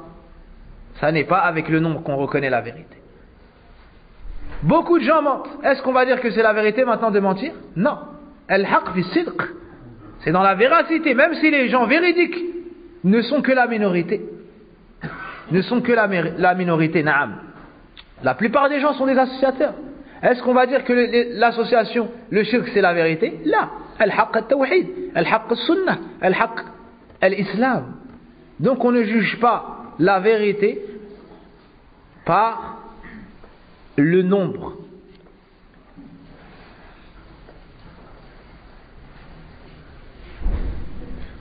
Ça n'est pas avec le nombre qu'on reconnaît la vérité. Beaucoup de gens mentent. Est-ce qu'on va dire que c'est la vérité maintenant de mentir? Non. Al-haq fi sidq. C'est dans la véracité, même si les gens véridiques ne sont que la minorité. Ne sont que la minorité, na'am. La plupart des gens sont des associateurs. Est-ce qu'on va dire que l'association, le shirk, c'est la vérité? Là. Al-haq al-tawhid, al-haq al-sunnah, al-haq al-islam. Donc on ne juge pas la vérité par le nombre.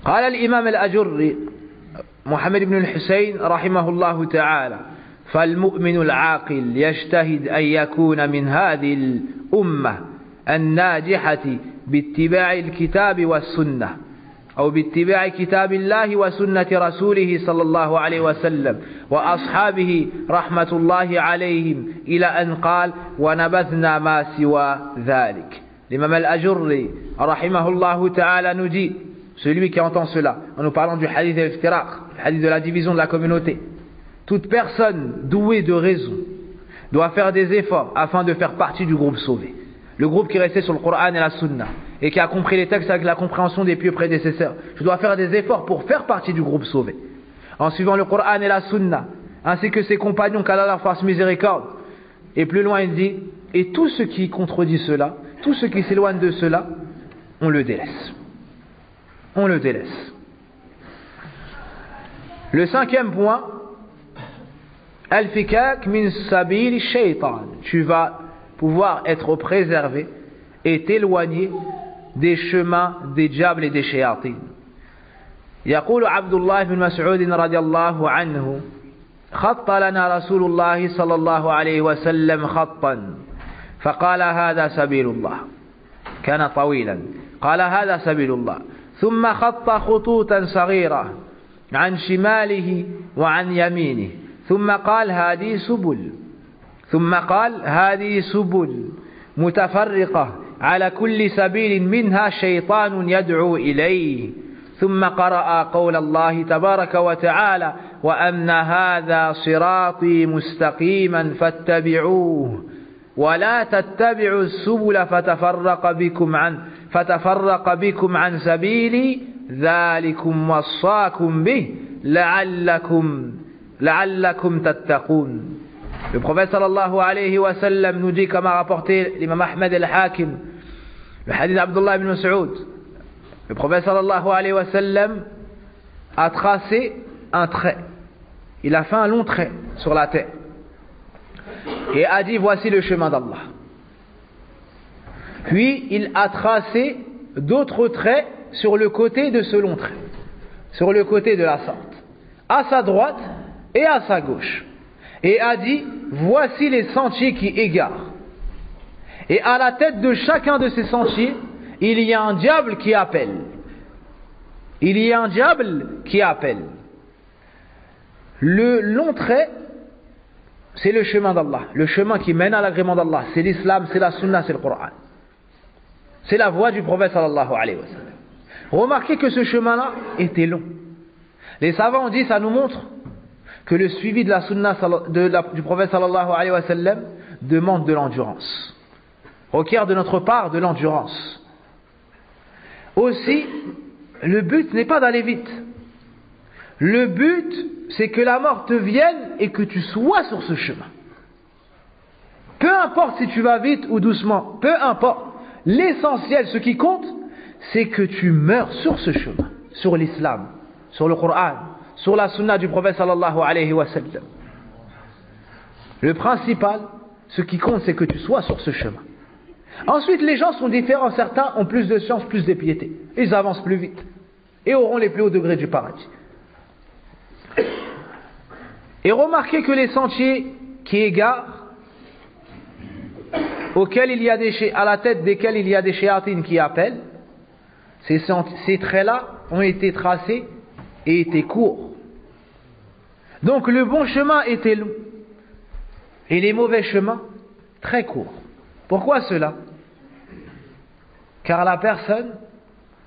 قال الإمام الأجري محمد بن الحسين رحمه الله تعالى فالمؤمن العاقل يجتهد أن يكون من هذه الأمة الناجحة باتباع الكتاب والسنة أو باتباع كتاب الله وسنة رسوله صلى الله عليه وسلم وأصحابه رحمة الله عليهم إلى أن قال ونبذنا ما سوى ذلك. L'imam al-Ajurri رحمه الله تعالى nous dit, celui qui entend cela en nous parlant du hadith al-iftiraq, le hadith de la division de la communauté, toute personne douée de raison doit faire des efforts afin de faire partie du groupe sauvé, le groupe qui est resté sur le Coran et la Sunna et qui a compris les textes avec la compréhension des pieux prédécesseurs. Je dois faire des efforts pour faire partie du groupe sauvé en suivant le Coran et la Sunna ainsi que ses compagnons, qu'Allah leur fasse miséricorde. Et plus loin il dit, et tout ce qui contredit cela, tout ce qui s'éloigne de cela, on le délaisse. On le délaisse. Le cinquième point, al-fikak min sabil shaytan. Tu vas pouvoir être préservé et t'éloigner des chemins des diables et des shayatin. يقول عبد الله بن مسعود رضي الله عنه خط لنا رسول الله صلى الله عليه وسلم خطا فقال هذا سبيل الله. كان طويلا. قال هذا سبيل الله. ثم خط خطوطا صغيرة عن شماله وعن يمينه ثم قال هذه سبل. ثم قال هذه سبل متفرقة على كل سبيل منها شيطان يدعو إليه. ثم قرأ قول الله تبارك وتعالى وأن هذا صراطي مستقيما فاتبعوه ولا تتبعوا السبل فتفرق بكم عن سبيلي ذلكم وصاكم به لعلكم تتقون. Le prophète sallallahu alayhi wa sallam nous dit, comme a rapporté l'imam Ahmed al-Hakim, le hadith d'Abdullah ibn Mas'ud, le prophète sallallahu alayhi wa sallam a tracé un trait. Il a fait un long trait sur la terre et a dit voici le chemin d'Allah. Puis il a tracé d'autres traits sur le côté de ce long trait, sur le côté de la sorte, à sa droite et à sa gauche, et a dit voici les sentiers qui égarent. Et à la tête de chacun de ces sentiers il y a un diable qui appelle. Il y a un diable qui appelle. Le long trait, c'est le chemin d'Allah, le chemin qui mène à l'agrément d'Allah. C'est l'islam, c'est la sunna, c'est le Coran. C'est la voie du prophète sallallahu alayhi wa sallam. Remarquez que ce chemin-là était long. Les savants ont dit, ça nous montre que le suivi de la sunna du prophète sallallahu alayhi wa sallam demande de l'endurance, requiert de notre part de l'endurance. Aussi, le but n'est pas d'aller vite. Le but, c'est que la mort te vienne et que tu sois sur ce chemin. Peu importe si tu vas vite ou doucement, peu importe. L'essentiel, ce qui compte, c'est que tu meurs sur ce chemin, sur l'islam, sur le Coran, sur la sunna du prophète sallallahu alayhi wa sallam. Le principal, ce qui compte, c'est que tu sois sur ce chemin. Ensuite, les gens sont différents. Certains ont plus de science, plus de piété. Ils avancent plus vite et auront les plus hauts degrés du paradis. Et remarquez que les sentiers qui égarent, auxquels il y a à la tête desquels il y a des shayatines qui appellent, Ces traits-là ont été tracés et étaient courts. Donc le bon chemin était long et les mauvais chemins très courts. Pourquoi cela? Car la personne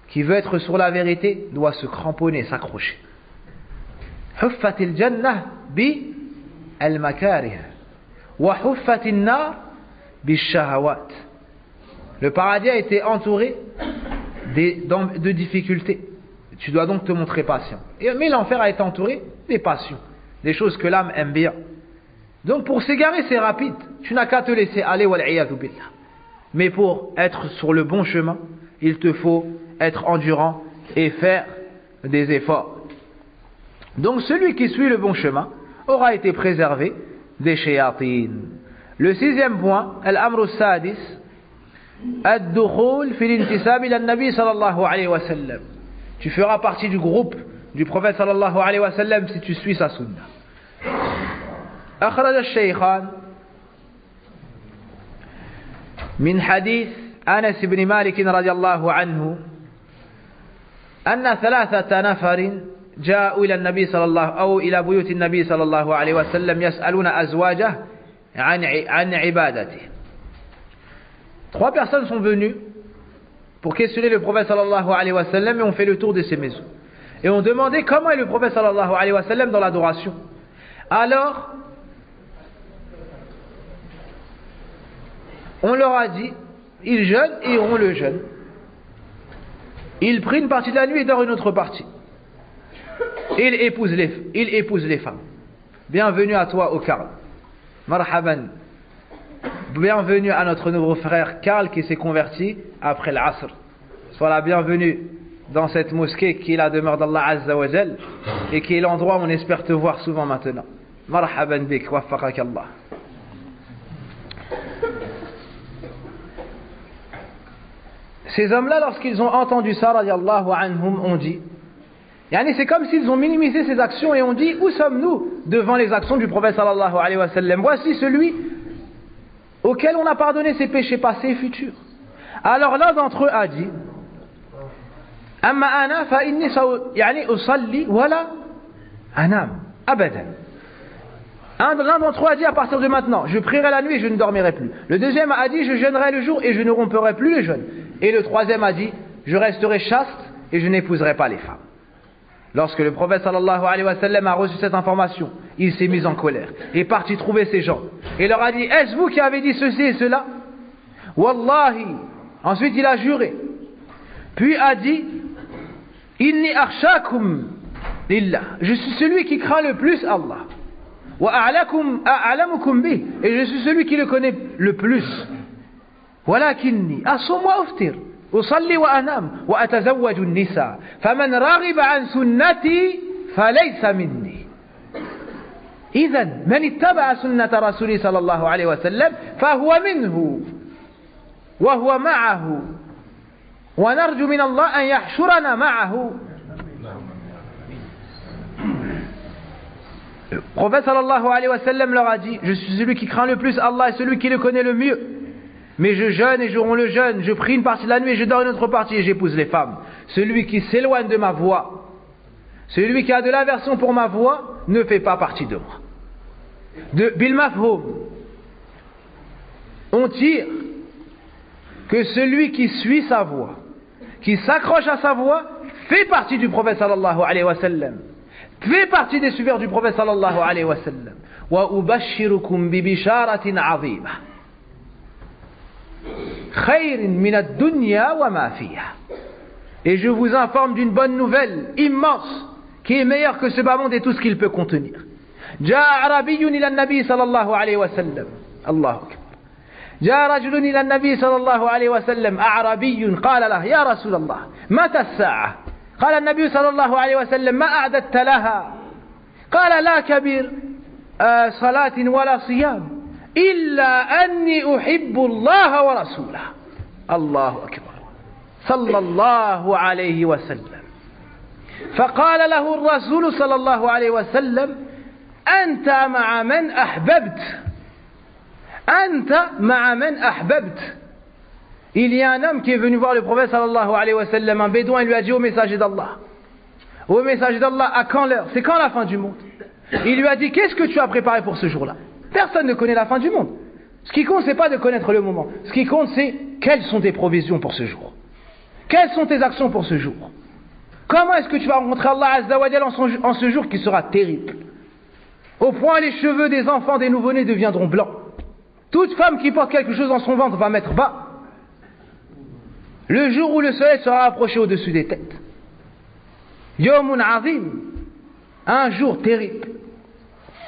qui veut être sur la vérité doit se cramponner, s'accrocher. حفت الجنة بالمكاره وحفت النار بالشهوات. Le paradis a été entouré de difficultés. Tu dois donc te montrer patient. Mais l'enfer a été entouré des passions, des choses que l'âme aime bien. Donc pour s'égarer, c'est rapide. Tu n'as qu'à te laisser aller, wal'iyadhu billah. Mais pour être sur le bon chemin, il te faut être endurant et faire des efforts. Donc celui qui suit le bon chemin aura été préservé des shayatin. Le sixième point, al-amru sadis, ad-dukhul fi l'intisab ila an-nabi sallallahu alayhi wa sallam. Tu feras partie du groupe du prophète sallallahu alayhi wa sallam si tu suis sa sunna. أخرج الشيخان من حديث أنس بن مالك رضي الله عنه أن 3 نفر جاءوا إلى النبي صلى الله أو إلى بيوت النبي صلى الله عليه وسلم يسألون أزواجه عن عبادته. 3 personnes sont venues pour questionner le prophète sallallahu alayhi wa sallam et ont fait le tour de ses maisons et ont demandé comment est le prophète sallallahu alayhi wa sallam dans l'adoration. Alors on leur a dit, il jeûne et ils auront le jeûne. Il prie une partie de la nuit et dort une autre partie. Il épouse les femmes. Bienvenue à toi au Karl. Marhaban. Bienvenue à notre nouveau frère Karl qui s'est converti après l'Asr. Sois la bienvenue dans cette mosquée qui est la demeure d'Allah Azza wa Jal et qui est l'endroit où on espère te voir souvent maintenant. Marhaban bik, waffaqak Allah. Ces hommes-là, lorsqu'ils ont entendu ça, radiallahu anhum, ont dit, c'est comme s'ils ont minimisé ces actions et ont dit, où sommes-nous devant les actions du prophète sallallahu alayhi wa sallam? Voici celui auquel on a pardonné ses péchés passés et futurs. Alors l'un d'entre eux a dit, amma ana fa inni usalli wala anam abadan. L'un d'entre eux a dit, à partir de maintenant, je prierai la nuit et je ne dormirai plus. Le deuxième a dit, je jeûnerai le jour et je ne romperai plus le jeûne. Et le troisième a dit, je resterai chaste et je n'épouserai pas les femmes. Lorsque le prophète sallallahu alayhi wa sallam a reçu cette information, il s'est mis en colère et est parti trouver ces gens. Et leur a dit, est-ce vous qui avez dit ceci et cela? Wallahi. Ensuite il a juré. Puis a dit, inni akhshakum lillah. Je suis celui qui craint le plus Allah. Wa a'lamukum bih. Et je suis celui qui le connaît le plus. ولكني أصوم وأفطر أصلي وأنام وأتزوج النساء فمن راغب عن سنتي فليس مني. إذا من اتبع سنة رسولي صلى الله عليه وسلم فهو منه وهو معه ونرجو من الله أن يحشرنا معه. Le prophète sallallahu alayhi wa sallam leur a dit, je suis celui qui craint le plus Allah et celui qui le connaît le mieux. Mais je jeûne et je romps le jeûne, je prie une partie de la nuit et je dors une autre partie et j'épouse les femmes. Celui qui s'éloigne de ma voie, celui qui a de l'aversion pour ma voie, ne fait pas partie de moi. De bil mafhoum, on tire que celui qui suit sa voie, qui s'accroche à sa voie, fait partie du prophète sallallahu alayhi wa sallam, fait partie des suiveurs du prophète sallallahu alayhi wa sallam. Wa ubashirukum bi bisharatin azima. Et je vous informe d'une bonne nouvelle immense qui est meilleure que ce bas monde et tout ce qu'il peut contenir. جاء عربي إلى النبي صلى الله عليه وسلم الله أكبر جاء رجل إلى النبي صلى الله عليه وسلم أعربي قال له يا رسول الله متى الساعة؟ قال النبي صلى الله عليه وسلم ما أعددت لها؟ قال لا كبير صلاة ولا صيام إلا أني أحب الله ورسوله. الله أكبر صلى الله عليه وسلم. فقال له الرسول صلى الله عليه وسلم أنت مع من أحببت أنت مع من أحببت Il y a un homme qui est venu voir le prophète sallallahu alayhi wa sallam, un bédouin, il lui a dit: ô messager d'Allah, à quand l'heure? C'est quand la fin du monde? Il lui a dit: qu'est-ce que tu as préparé pour ce jour-là? Personne ne connaît la fin du monde. Ce qui compte, c'est pas de connaître le moment. Ce qui compte, c'est quelles sont tes provisions pour ce jour. Quelles sont tes actions pour ce jour? Comment est-ce que tu vas rencontrer Allah Azza wa Jalla en ce jour qui sera terrible? Au point les cheveux des enfants, des nouveau-nés deviendront blancs. Toute femme qui porte quelque chose dans son ventre va mettre bas. Le jour où le soleil sera approché au-dessus des têtes. Yawmun azim, un jour terrible.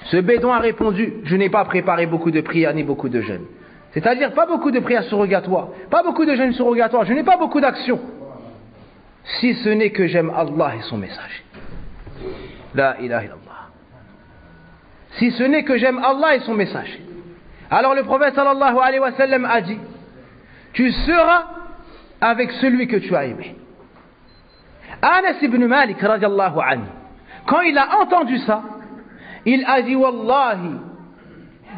Ce bédouin a répondu: je n'ai pas préparé beaucoup de prières ni beaucoup de jeûnes. C'est-à-dire pas beaucoup de prières surrogatoires, pas beaucoup de jeûnes surrogatoires, je n'ai pas beaucoup d'actions. Si ce n'est que j'aime Allah et son messager. La ilaha illallah. Si ce n'est que j'aime Allah et son messager. Alors le prophète sallallahu alayhi wa sallam a dit: tu seras avec celui que tu as aimé. Anas ibn Malik radiallahu anhu, quand il a entendu ça, il a dit: Wallahi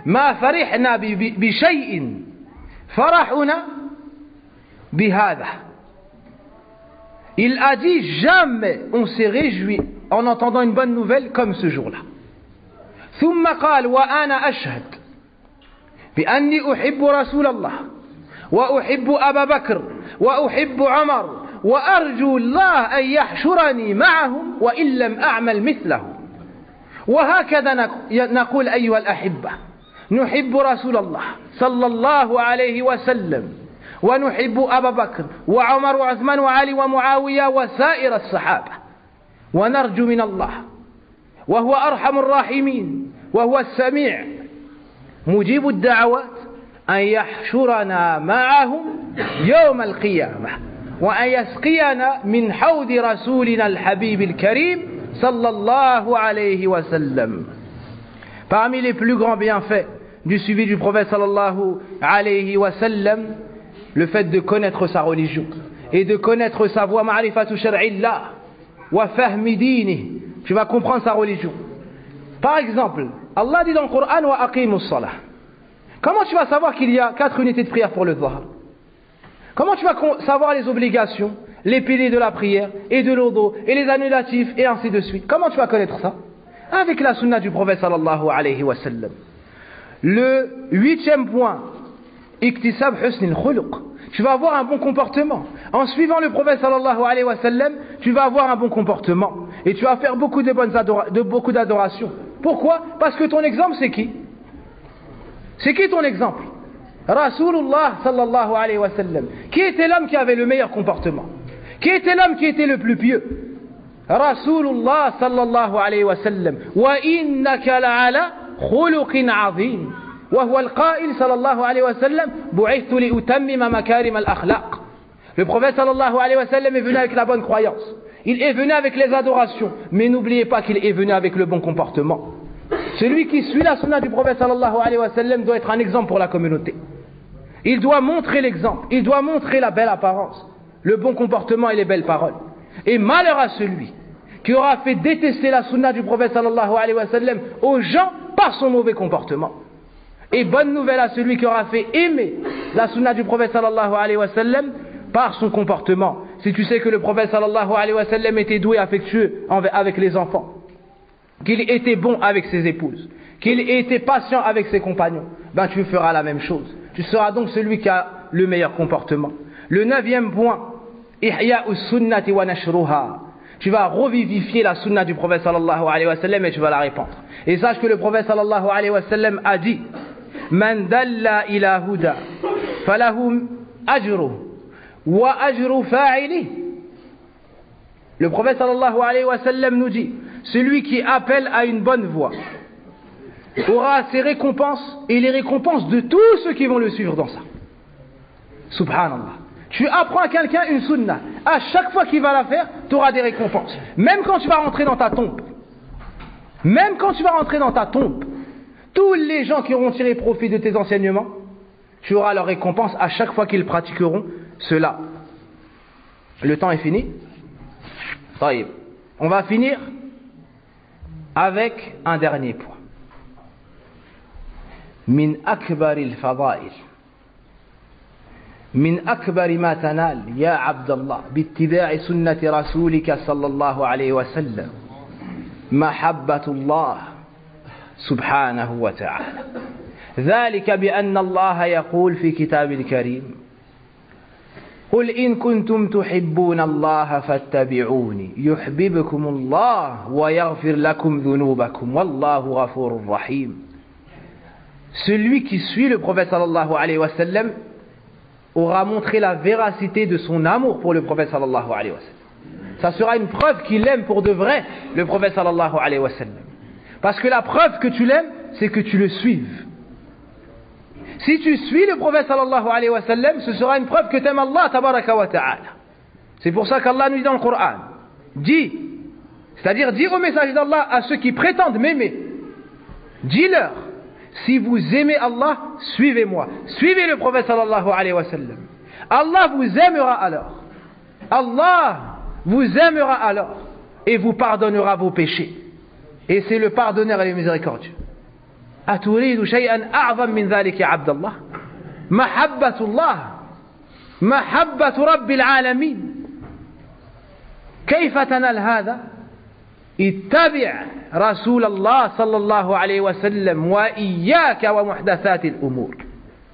ma farihna bi shay'in farahuna bihada. Il a dit: jamais on s'est réjoui en entendant une bonne nouvelle comme ce jour-là. ثم قال: وأنا أشهد بأني أحب رسول الله وأحب أبا بكر وأحب عمر وأرجو الله أن يحشرني معهم وإن لم أعمل مثلهم. وهكذا نقول أيها الأحبة: نحب رسول الله صلى الله عليه وسلم ونحب أبا بكر وعمر وعثمان وعلي ومعاوية وسائر الصحابة ونرجو من الله وهو أرحم الراحمين وهو السميع مجيب الدعوات أن يحشرنا معهم يوم القيامة وأن يسقينا من حوض رسولنا الحبيب الكريم صلى الله عليه وسلم. Parmi les plus grands bienfaits du suivi du prophète sallallahu alayhi wa sallam, le fait de connaître sa religion et de connaître sa voie, ma'rifatu shar'illah wa fahmi dini. Tu vas comprendre sa religion. Par exemple, Allah dit dans le Coran: wa aqimus salah. Comment tu vas savoir qu'il y a 4 unités de prière pour le Dhuhr? Comment tu vas savoir les obligations, les piliers de la prière et de l'odo et les annulatifs et ainsi de suite? Comment tu vas connaître ça? Avec la sunna du prophète sallallahu alayhi wa sallam. Le 8e point, iktisab husn al-khuluq. Tu vas avoir un bon comportement. En suivant le prophète sallallahu alayhi wa sallam, tu vas avoir un bon comportement. Et tu vas faire beaucoup beaucoup d'adoration. Pourquoi? Parce que ton exemple, c'est qui? C'est qui ton exemple? Rasulullah sallallahu alayhi wa sallam. Qui était l'homme qui avait le meilleur comportement? Qui était l'homme qui était le plus pieux? Rasulullah sallallahu alayhi wa sallam. Wa innaka la'ala khuluqin azim. وهو القائل صلى الله عليه وسلم بعثت لأتمم مكارم الأخلاق. Le prophète sallallahu alayhi wa sallam est venu avec la bonne croyance. Il est venu avec les adorations. Mais n'oubliez pas qu'il est venu avec le bon comportement. Celui qui suit la sunna du prophète sallallahu alayhi wa sallam doit être un exemple pour la communauté. Il doit montrer l'exemple. Il doit montrer la belle apparence, le bon comportement et les belles paroles. Et malheur à celui qui aura fait détester la sunna du prophète sallallahu alayhi wa sallam aux gens par son mauvais comportement. Et bonne nouvelle à celui qui aura fait aimer la sunna du prophète sallallahu alayhi wa sallam par son comportement. Si tu sais que le prophète sallallahu alayhi wa sallam était doué, affectueux avec les enfants, qu'il était bon avec ses épouses, qu'il était patient avec ses compagnons, ben tu feras la même chose. Tu seras donc celui qui a le meilleur comportement. Le 9e point, ihya'us sunnati wa nashruha. Tu vas revivifier la sunna du prophète sallallahu alayhi wa sallam et tu vas la répandre. Et sache que le prophète sallallahu alayhi wa sallam a dit: Man dalla ila huda falahu ajru wa ajru fa'ili. Le prophète sallallahu alayhi wa sallam nous dit: celui qui appelle à une bonne voie aura ses récompenses et les récompenses de tous ceux qui vont le suivre dans ça. Subhanallah. Tu apprends à quelqu'un une sunna, à chaque fois qu'il va la faire, tu auras des récompenses. Même quand tu vas rentrer dans ta tombe. Même quand tu vas rentrer dans ta tombe. Tous les gens qui auront tiré profit de tes enseignements, tu auras leur récompense à chaque fois qu'ils pratiqueront cela. Le temps est fini. Taïb. On va finir avec un dernier point. Min akbaril fadail. من أكبر ما تنال يا عبد الله باتباع سنة رسولك صلى الله عليه وسلم محبة الله سبحانه وتعالى. ذلك بأن الله يقول في كتاب الكريم قل إن كنتم تحبون الله فاتبعوني يحببكم الله ويغفر لكم ذنوبكم والله غفور رحيم. Celui qui suit le prophète sallallahu alayhi wa sallam aura montré la véracité de son amour pour le prophète sallallahu alayhi wa sallam. Ça sera une preuve qu'il aime pour de vrai le prophète sallallahu alayhi wa sallam. Parce que la preuve que tu l'aimes, c'est que tu le suives. Si tu suis le prophète sallallahu alayhi wa sallam, ce sera une preuve que tu aimes Allah tabaraka wa ta'ala. C'est pour ça qu'Allah nous dit dans le Coran, dis, c'est-à-dire dis au message d'Allah à ceux qui prétendent m'aimer, dis-leur, si vous aimez Allah, suivez-moi. Suivez le prophète sallallahu alayhi wa sallam. Allah vous aimera alors. Allah vous aimera alors et vous pardonnera vos péchés. Et c'est le pardonneur et le miséricordieux. أتريد شيئا أعظم من ذلك يا عبد الله؟ محبة الله، محبة رب العالمين. كيف تنال هذا؟ اتبع رسول الله صلى الله عليه وسلم وإياك ومحدثات الأمور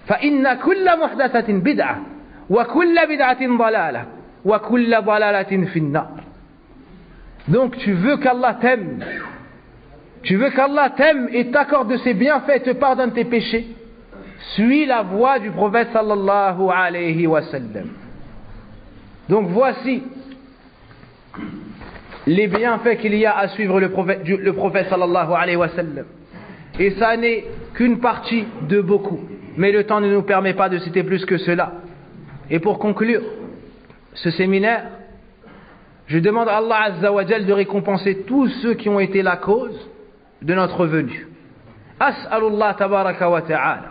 فإن كل محدثة بدعة وكل بدعة ضلالة وكل ضلالة في النار. Donc tu veux qu'Allah t'aime, tu veux qu'Allah t'aime et t'accorde de ses bienfaits et te pardonne tes péchés, suis la voie du prophète sallallahu alayhi wa sallam. Donc voici les bienfaits qu'il y a à suivre le prophète sallallahu alayhi wa sallam. Et ça n'est qu'une partie de beaucoup. Mais le temps ne nous permet pas de citer plus que cela. Et pour conclure ce séminaire, je demande à Allah Azza wa Jal de récompenser tous ceux qui ont été la cause de notre venue. As'alullah tabaraka wa ta'ala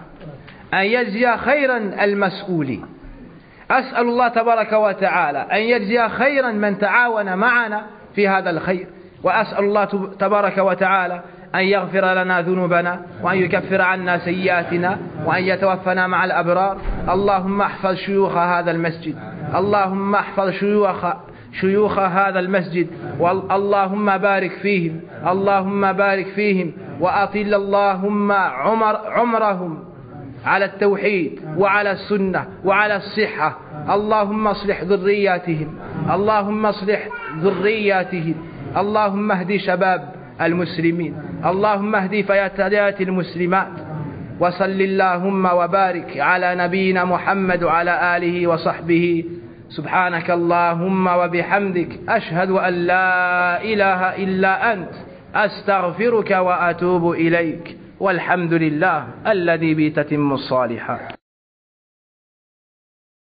an yajziya khayran al-mas'ouli. As'alullah tabaraka wa ta'ala an yajziya khayran man ta'awana ma'ana في هذا الخير وأسأل الله تبارك وتعالى أن يغفر لنا ذنوبنا وأن يكفر عنا سيئاتنا وأن يتوفنا مع الأبرار. اللهم احفظ شيوخ هذا المسجد، اللهم احفظ شيوخ هذا المسجد، اللهم بارك فيهم، اللهم بارك فيهم وأطل اللهم عمرهم على التوحيد وعلى السنة وعلى الصحة. اللهم اصلح ذرياتهم، اللهم اصلح ذرياتهم، اللهم اهدي شباب المسلمين، اللهم اهدي فتيات المسلمات. وصل اللهم وبارك على نبينا محمد وعلى آله وصحبه. سبحانك اللهم وبحمدك أشهد أن لا إله إلا أنت أستغفرك وأتوب إليك والحمد لله الذي به تتم الصالحات.